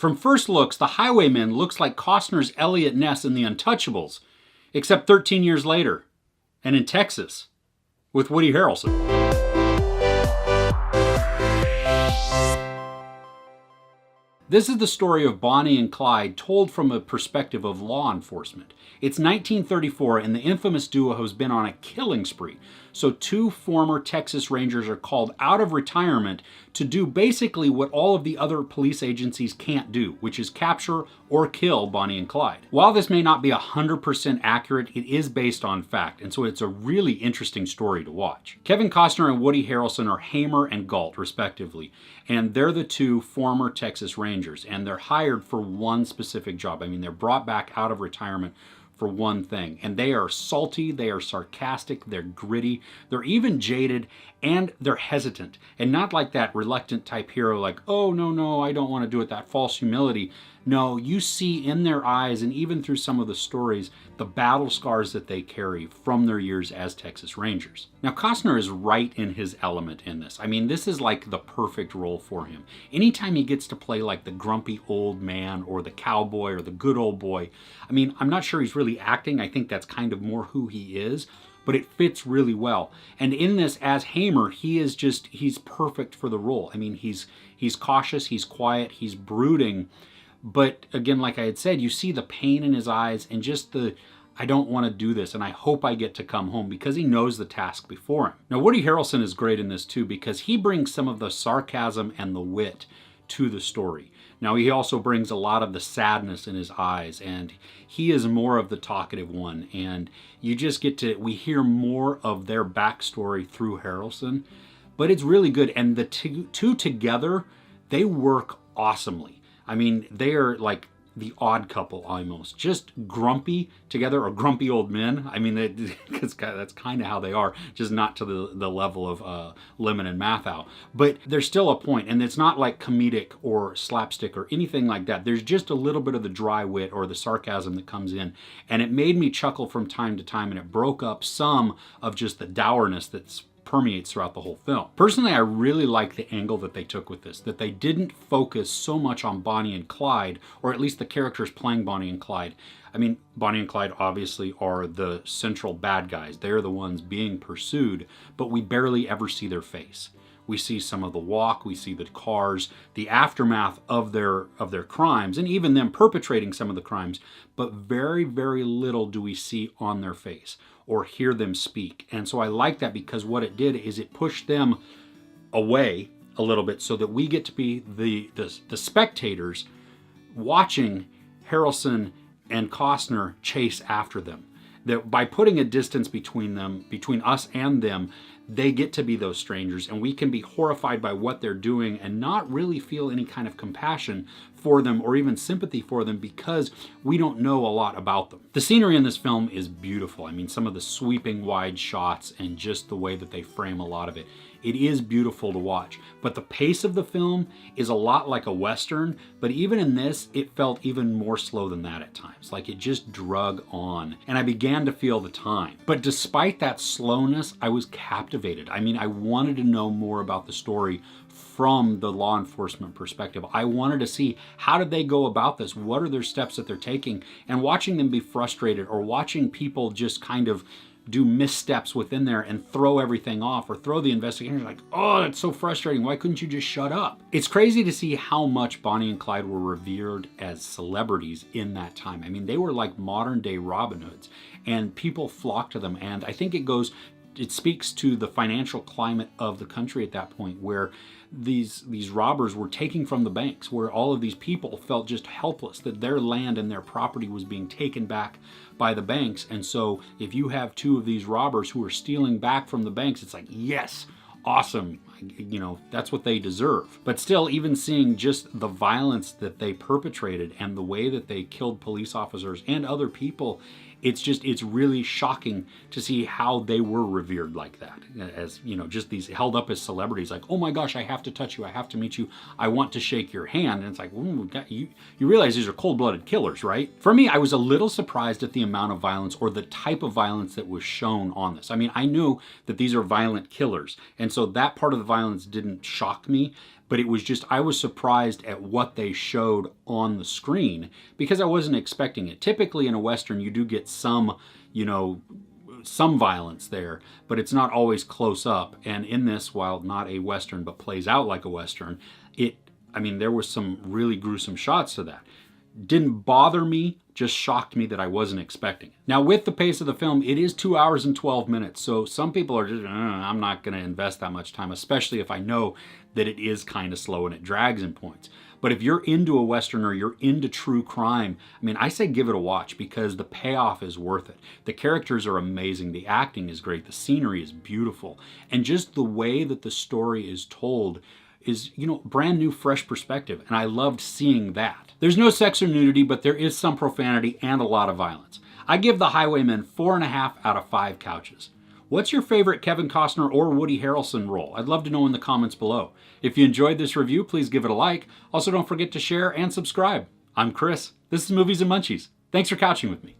From first looks, the Highwaymen looks like Costner's Elliot Ness in The Untouchables, except 13 years later, and in Texas, with Woody Harrelson. This is the story of Bonnie and Clyde told from a perspective of law enforcement. It's 1934 and the infamous duo has been on a killing spree. So two former Texas Rangers are called out of retirement to do basically what all of the other police agencies can't do, which is capture or kill Bonnie and Clyde. While this may not be 100% accurate, it is based on fact, and so it's a really interesting story to watch. Kevin Costner and Woody Harrelson are Hamer and Galt, respectively, and they're the two former Texas Rangers, and they're hired for one specific job. I mean, they're brought back out of retirement for one thing, and they are salty, they are sarcastic, they're gritty, they're even jaded, and they're hesitant, and not like that reluctant type hero like, oh no, I don't want to do it, that false humility. No, you see in their eyes, and even through some of the stories, the battle scars that they carry from their years as Texas Rangers. Now, Costner is right in his element in this. I mean, this is like the perfect role for him. Anytime he gets to play like the grumpy old man or the cowboy or the good old boy, I mean, I'm not sure he's really acting. I think that's kind of more who he is, but it fits really well. And in this, as Hamer, he's perfect for the role. I mean, he's cautious, he's quiet, he's brooding. But again, like I had said, you see the pain in his eyes and just the, I don't want to do this and I hope I get to come home, because he knows the task before him. Now, Woody Harrelson is great in this too, because he brings some of the sarcasm and the wit to the story. Now, he also brings a lot of the sadness in his eyes, and he is more of the talkative one. And you just get to, we hear more of their backstory through Harrelson, but it's really good. And the two together, they work awesomely. I mean, they are like the odd couple almost, just grumpy together, or grumpy old men. I mean, that's kind of how they are, just not to the level of Lemon and Matthau. But there's still a point, and it's not like comedic or slapstick or anything like that. There's just a little bit of the dry wit or the sarcasm that comes in, and it made me chuckle from time to time, and it broke up some of just the dourness that's permeates throughout the whole film. Personally, I really like the angle that they took with this, that they didn't focus so much on Bonnie and Clyde, or at least the characters playing Bonnie and Clyde. I mean, Bonnie and Clyde obviously are the central bad guys. They're the ones being pursued, but we barely ever see their face. We see some of the walk, we see the cars, the aftermath of their crimes, and even them perpetrating some of the crimes, but very, very little do we see on their face or hear them speak. And so I like that, because what it did is it pushed them away a little bit so that we get to be the spectators watching Harrelson and Costner chase after them. That by putting a distance between them, between us and them, they get to be those strangers, and we can be horrified by what they're doing and not really feel any kind of compassion for them or even sympathy for them, because we don't know a lot about them. The scenery in this film is beautiful. I mean, some of the sweeping wide shots and just the way that they frame a lot of it. It is beautiful to watch, but the pace of the film is a lot like a Western, but even in this, it felt even more slow than that at times. Like it just drug on, and I began to feel the time. But despite that slowness, I was captivated. I mean, I wanted to know more about the story from the law enforcement perspective. I wanted to see, how did they go about this? What are their steps that they're taking? And watching them be frustrated, or watching people just kind of do missteps within there and throw everything off, or throw the investigation like, oh, that's so frustrating. Why couldn't you just shut up? It's crazy to see how much Bonnie and Clyde were revered as celebrities in that time. I mean, they were like modern day Robin Hoods, and people flocked to them. And I think it speaks to the financial climate of the country at that point, where these robbers were taking from the banks, where all of these people felt just helpless, that their land and their property was being taken back by the banks. And so if you have two of these robbers who are stealing back from the banks, it's like, yes, awesome, you know, that's what they deserve. But still, even seeing just the violence that they perpetrated and the way that they killed police officers and other people, it's really shocking to see how they were revered like that, as, you know, just these held up as celebrities, like, oh my gosh, I have to touch you, I have to meet you, I want to shake your hand. And it's like, ooh, you realize these are cold-blooded killers, right? For me, I was a little surprised at the amount of violence, or the type of violence that was shown on this. I mean, I knew that these are violent killers, and so that part of the violence didn't shock me, but it was just, I was surprised at what they showed on the screen because I wasn't expecting it. Typically in a Western, you do get some, you know, some violence there, but it's not always close up. And in this, while not a Western, but plays out like a Western, I mean, there was some really gruesome shots to that. Didn't bother me, just shocked me that I wasn't expecting it. Now, with the pace of the film, it is 2 hours and 12 minutes, so some people are just, I'm not going to invest that much time, especially if I know that it is kind of slow and it drags in points. But if you're into a Western or you're into true crime, I mean, I say give it a watch because the payoff is worth it. The characters are amazing, the acting is great, the scenery is beautiful, and just the way that the story is told is, you know, brand new, fresh perspective, and I loved seeing that. There's no sex or nudity, but there is some profanity and a lot of violence. I give The Highwaymen 4.5 out of 5 couches. What's your favorite Kevin Costner or Woody Harrelson role? I'd love to know in the comments below. If you enjoyed this review, please give it a like. Also, don't forget to share and subscribe. I'm Chris. This is Movies and Munchies. Thanks for couching with me.